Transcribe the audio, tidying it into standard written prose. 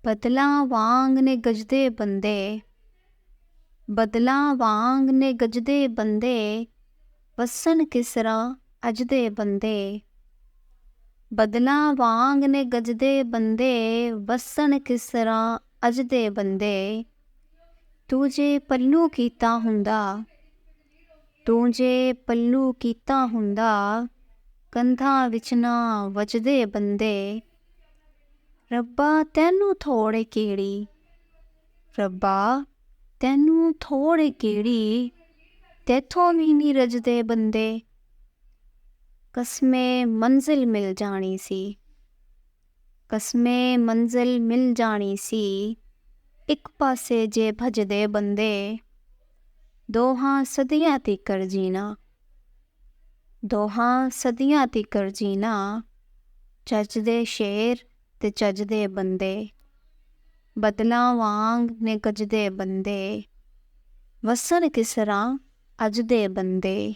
ਬਦਲਾਂ ਵਾਂਗ ਨੇ ਗੱਜਦੇ ਬੰਦੇ, ਬਦਲਾਂ ਵਾਂਗ ਨੇ ਗੱਜਦੇ ਬੰਦੇ, ਵਸਣ ਕਿਸ ਤਰ੍ਹਾਂ ਅੱਜ ਦੇ ਬੰਦੇ। ਬਦਲਾਂ ਵਾਂਗ ਨੇ ਗੱਜਦੇ ਬੰਦੇ, ਵਸਣ ਕਿਸ ਤਰ੍ਹਾਂ ਅੱਜ ਦੇ ਬੰਦੇ। ਤੂੰ ਜੇ ਪੱਲੂ ਕੀਤਾ ਹੁੰਦਾ, ਤੂੰ ਜੇ ਪੱਲੂ ਕੀਤਾ ਹੁੰਦਾ, ਕੰਧਾਂ ਵਿੱਚ ਨਾ ਵੱਜਦੇ ਬੰਦੇ। ਰੱਬਾ ਤੈਨੂੰ ਥੋੜ ਕਿਹੜੀ, ਰੱਬਾ ਤੈਨੂੰ ਥੋੜ ਕਿਹੜੀ, ਤੈਥੋਂ ਵੀ ਨਹੀਂ ਰੱਜਦੇ ਬੰਦੇ। ਕਸਮੇ ਮੰਜ਼ਿਲ ਮਿਲ ਜਾਣੀ ਸੀ, ਕਸਮੇ ਮੰਜ਼ਿਲ ਮਿਲ ਜਾਣੀ ਸੀ, ਇੱਕ ਪਾਸੇ ਜੇ ਭੱਜਦੇ ਬੰਦੇ। ਦੋਹਾਂ ਸਦੀਆਂ ਤੀਕਰ ਜੀਣਾ, ਦੋਹਾਂ ਸਦੀਆਂ ਤੀਕਰ ਜੀਣਾ, ਚੱਜ ਦੇ ਸ਼ੇਰ ਤੇ ਚੱਜ ਦੇ ਬੰਦੇ। ਬਦਲਾਂ ਵਾਂਗ ਨੇ ਗੱਜਦੇ ਬੰਦੇ, ਵਸਣ ਕਿਸ ਤਰ੍ਹਾਂ ਅੱਜ ਦੇ ਬੰਦੇ।